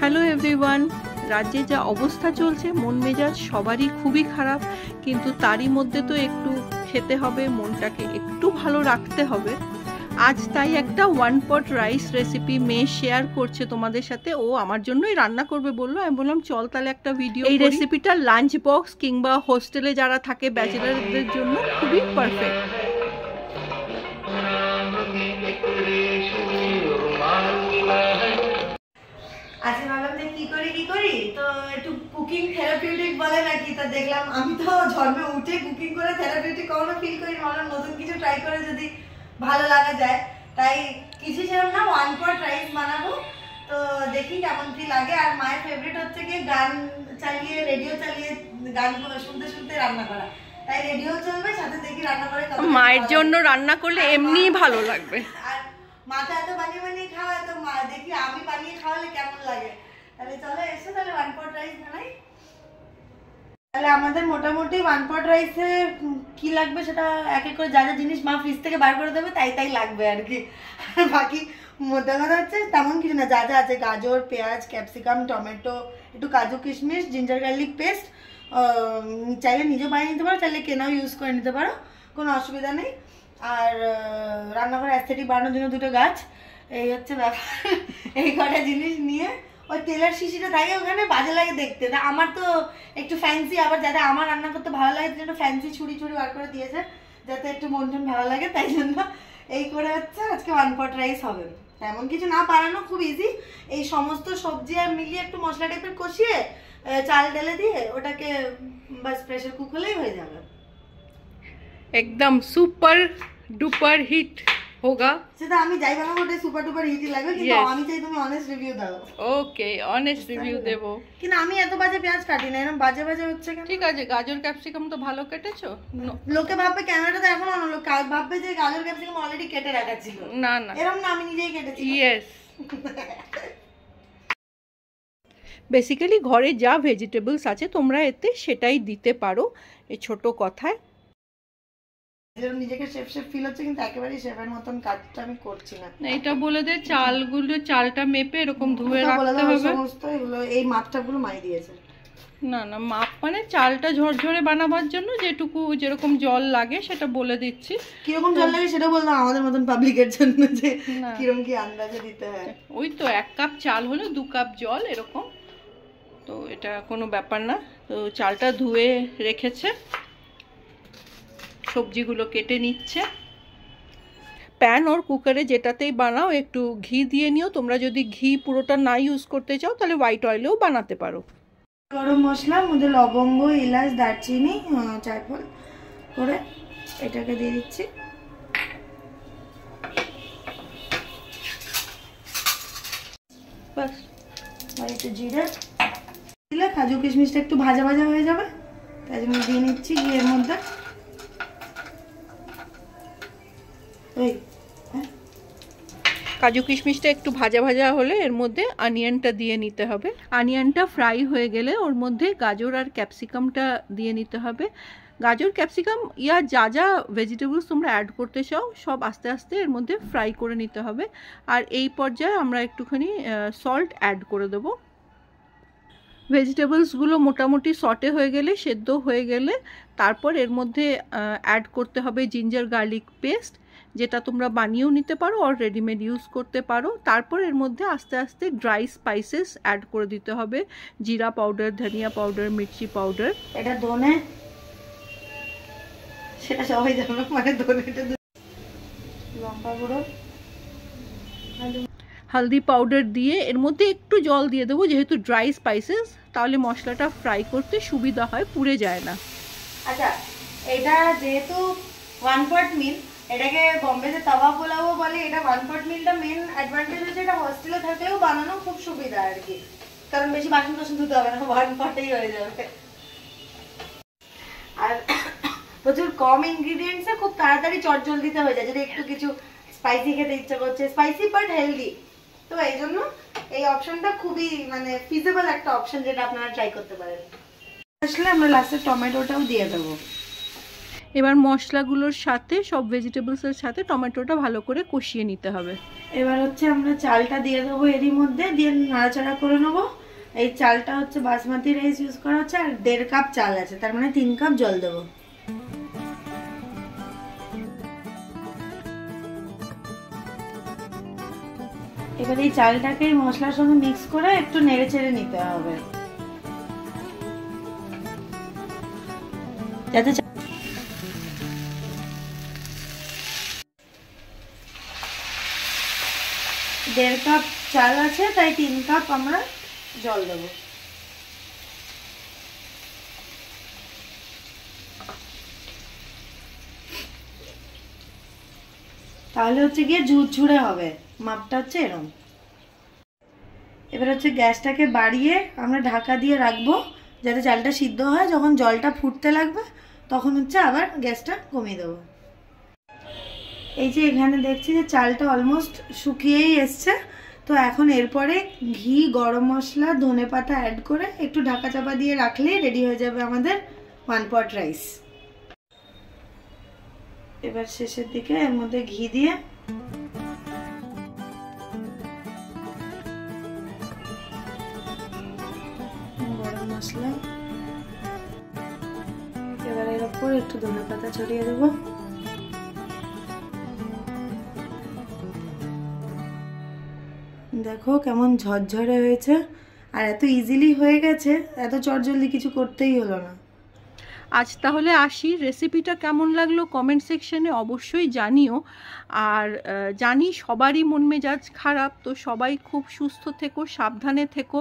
Hello everyone. রাজ্যে যা অবস্থা চলছে, মন মেজাজ সবারই খুবই খারাপ, কিন্তু তারই মধ্যে তো একটু খেতে হবে, মনটাকে একটু ভালো রাখতে হবে। আজ তাই একটা ওয়ান পট রাইস রেসিপি মেয়ে শেয়ার করছে তোমাদের সাথে। ও আমার জন্যই রান্না করবে বললো, আমি বললাম চল তাহলে একটা ভিডিও। এই রেসিপিটা লাঞ্চ বক্স কিংবা হোস্টেলে যারা থাকে ব্যাচেলারদের জন্য খুবই পারফেক্ট। আজকে ভাবলাম যে কি করি তো একটু কুকিং থেরাপিউটিক বলে নাকি, তা দেখলাম আমি তো জন্মে উঠে কুকিং করে থেরাপিউটিক কখনো ফিল করি, ভাবলাম নতুন কিছু ট্রাই করে যদি ভালো লাগা যায়, তাই কিছু ছিলাম না ওয়ান পট রাইস বানাবো। তো দেখি কেমন কি লাগে। আর মায়ের ফেভারিট হচ্ছে কি গান চালিয়ে, রেডিও চালিয়ে গান শুনতে শুনতে রান্না করা, তাই রেডিও চলবে সাথে দেখি রান্না করে। মায়ের জন্য রান্না করলে এমনিই ভালো লাগবে। আর মাথা এত বানিয়ে বানিয়ে খাওয়ায়, তো মা দেখি আমি বানিয়ে খাওয়ালে কেমন লাগে। তাহলে চলো এসো তাহলে ওয়ান পট রাইস বানাই। তাহলে আমাদের মোটামুটি ওয়ান পট রাইসে কি লাগবে সেটা এক এক করে যা যা জিনিস মা ফ্রিজ থেকে বার করে দেবে তাই লাগবে আর কি। বাকি মোটা কথা হচ্ছে তেমন কিছু না, যা যা আছে গাজর, পেঁয়াজ, ক্যাপসিকাম, টমেটো, একটু কাজু কিশমিশ, জিঞ্জার গার্লিক পেস্ট, চাইলে নিজেও বানিয়ে নিতে পারো, চাইলে কেনাও ইউজ করে নিতে পারো, কোনো অসুবিধা নেই। আর রান্নাঘরে অ্যাস্থেটিক বানানোর জন্য দুটো গাছ, এই হচ্ছে ব্যাপার। এই কটা জিনিস নিয়ে ওই তেলের শিশিটা থাকে ওখানে, বাজে লাগে দেখতে। তা আমার তো একটু ফ্যান্সি, আবার যাতে আমার রান্না করতে ভালো লাগে একটু ফ্যান্সি ছুরি বার করে দিয়েছে যাতে একটু মন টন ভালো লাগে, তাই জন্য এই করে হচ্ছে আজকে ওয়ান পট রাইস হবে। তেমন কিছু না বানানো, খুব ইজি। এই সমস্ত সবজি আর মিলিয়ে একটু মশলা টাইপের কষিয়ে চাল ঢেলে দিয়ে ওটাকে বাস প্রেসার কুক হলেই হয়ে যাবে। একদম সুপার ডুপার হিট होगा। সেটা আমি যাই বানাবো ওটা সুপার ডুপার হিটই লাগবে, কিন্তু আমি চাই তুমি অনেস্ট রিভিউ দাও। ওকে, অনেস্ট রিভিউ দেব। কিন্তু আমি এত বাজে পেঁয়াজ কাটি না, এরকম বাজে বাজে হচ্ছে কেন? ঠিক আছে, গাজর ক্যাপসিকাম তো ভালো কেটেছো। লোকে ভাববে ক্যামেরাটা এখন অন্য লোক ভাববে যে গাজর ক্যাপসিকাম অলরেডি কেটে রাখা ছিল। না না, এরকম না, আমি নিজেই কেটেছি। ইয়েস। বেসিক্যালি ঘরে যা ভেজিটেবলস আছে তোমরা এতে সেটাই দিতে পারো, এই ছোট কথায়। নিজেকে শেফ শেফ ফিল হচ্ছে, কিন্তু একেবারেই শেফের মতন কাজটা আমি করছি না। এটা বলে দে, চালটা মেপে এরকম ধুয়ে রাখতে হবে। সমস্ত এগুলো এই মাপটাগুলো মাই দিয়েছে। না না, মাপ মানে চালটা ঝরঝরে বানাবার জন্য যেটুকু যেরকম জল লাগে সেটা বলে দিচ্ছি। কিরকম জল লাগে সেটা বললাম আমাদের মতন পাবলিকের জন্য, যে কিরকম কি আন্দাজে দিতে হয়। ওই তো 1 কাপ চাল হলে 2 কাপ জল এরকম, তো এটা কোনো ব্যাপার না। তো চালটা ধুয়ে রেখেছে, সবজিগুলো কেটে নিচ্ছে। প্যান ওর কুকারে যেটাতেই বানাও একটু ঘি দিয়ে নিও। তোমরা যদি ঘি পুরোটা না ইউজ করতে চাও তাহলে হোয়াইট অয়েলেও বানাতে পারো। গরম মশলার মধ্যে লবঙ্গ, এলাচ, দারচিনি, জায়ফল করে এটাকে দিয়ে দিচ্ছি। বাস, আর একটু জিরে দিলে কাজু কিশমিশটা একটু ভাজা ভাজা হয়ে যাবে, তাই জন্য দিয়ে নিচ্ছি ঘিয়ের মধ্যে। কাজু কিশমিশটা একটু ভাজা ভাজা হলে এর মধ্যে অনিয়নটা দিয়ে নিতে হবে। অনিয়নটা ফ্রাই হয়ে গেলে ওর মধ্যে গাজর আর ক্যাপসিকামটা দিয়ে নিতে হবে। গাজর, ক্যাপসিকাম ইয়া যা যা ভেজিটেবলস তোমরা অ্যাড করতে চাও সব আস্তে আস্তে এর মধ্যে ফ্রাই করে নিতে হবে। আর এই পর্যায়ে আমরা একটুখানি সল্ট অ্যাড করে দেবো। ভেজিটেবলসগুলো মোটামুটি সটে হয়ে গেলে, সেদ্ধ হয়ে গেলে তারপর এর মধ্যে অ্যাড করতে হবে জিঞ্জার গার্লিক পেস্ট, যেটা তোমরা বানিয়েও নিতে পারো আর রেডিমেড ইউজ করতে পারো। তারপর এর মধ্যে আস্তে আস্তে ড্রাই স্পাইসেস অ্যাড করে দিতে হবে, জিরা পাউডার, ধনিয়া পাউডার, মির্চি পাউডার। এটা ধনে, সেটা সবাই জানো, মানে ধনেটা, লঙ্কা গুঁড়ো, হলদি পাউডার দিয়ে এর মধ্যে একটু জল দিয়ে দেবো, যেহেতু ড্রাই স্পাইসেস, তাহলে মশলাটা ফ্রাই করতে সুবিধা হয়, পুড়ে যায় না। আচ্ছা, এটা যেহেতু ওয়ান পট মিল, এটাকে বম্বেতে তাওয়া পোলাও বলে। এটা ওয়ান পট মিলটা মেন অ্যাডভান্টেজ হচ্ছে এটা হোস্টেলে থাকলেও বানানো খুব সুবিধা আর কি, কারণ বেশি বাসন টাসন ধুতে হবে না, ওয়ান পটেই হয়ে যাবে। আর প্রচুর কম ইনগ্রিডিয়েন্টসে খুব তাড়াতাড়ি চটজলদিতে হয়ে যায়, যদি একটু কিছু স্পাইসি খেতে ইচ্ছা করছে, স্পাইসি বাট হেলদি, তো এই জন্য এই অপশনটা খুবই মানে ফিজিবল একটা অপশন, যেটা আপনারা ট্রাই করতে পারেন। আসলে আমরা লাস্টে টমেটোটাও দিয়ে দেবো। এবার মশলাগুলোর সাথে সব ভেজিটেবলসের সাথে টমেটোটা ভালো করে কষিয়ে নিতে হবে। এবার হচ্ছে আমরা চালটা দিয়ে দেবো এরই মধ্যে, দিয়ে নাড়াচাড়া করে নেবো। এই চালটা হচ্ছে বাসমতি রাইস ইউজ করা হচ্ছে, আর 1.5 কাপ চাল আছে, তার মানে 3 কাপ জল দেবো। এবার এই চালটাকে মশলার সঙ্গে মিক্স করে একটু নেড়ে চেড়ে নিতে হবে, যাতে 1.5 কাপ চাল আছে, তাই 3 কাপ আমরা জল দেবো। তাহলে হচ্ছে গিয়ে ঝুরঝুরে হবে, মাপটা হচ্ছে এরকম। এবার হচ্ছে গ্যাসটাকে বাড়িয়ে আমরা ঢাকা দিয়ে রাখবো যাতে চালটা সিদ্ধ হয়। যখন জলটা ফুটতে লাগবে তখন হচ্ছে আবার গ্যাসটা কমিয়ে দেবো। এই যে এখানে দেখছি যে চালটা অলমোস্ট শুকিয়েই এসছে, তো এখন এরপরে ঘি, গরম মশলা, ধনেপাতা অ্যাড করে একটু ঢাকা চাপা দিয়ে রাখলেই রেডি হয়ে যাবে আমাদের 1 পট রাইস। এবার শেষের দিকে এর মধ্যে ঘি দিয়ে গরম মশলা, এবার এর উপর একটু ধনেপাতা ছড়িয়ে দেবো। দেখো কেমন ঝরঝরে হয়েছে, আর এত ইজিলি হয়ে গেছে, এত চটজলদি কিছু করতেই হলো না। আজ তাহলে আসি, রেসিপিটা কেমন লাগলো কমেন্ট সেকশনে অবশ্যই জানিও। আর জানি সবারই মন মেজাজ খারাপ, তো সবাই খুব সুস্থ থেকো, সাবধানে থেকো।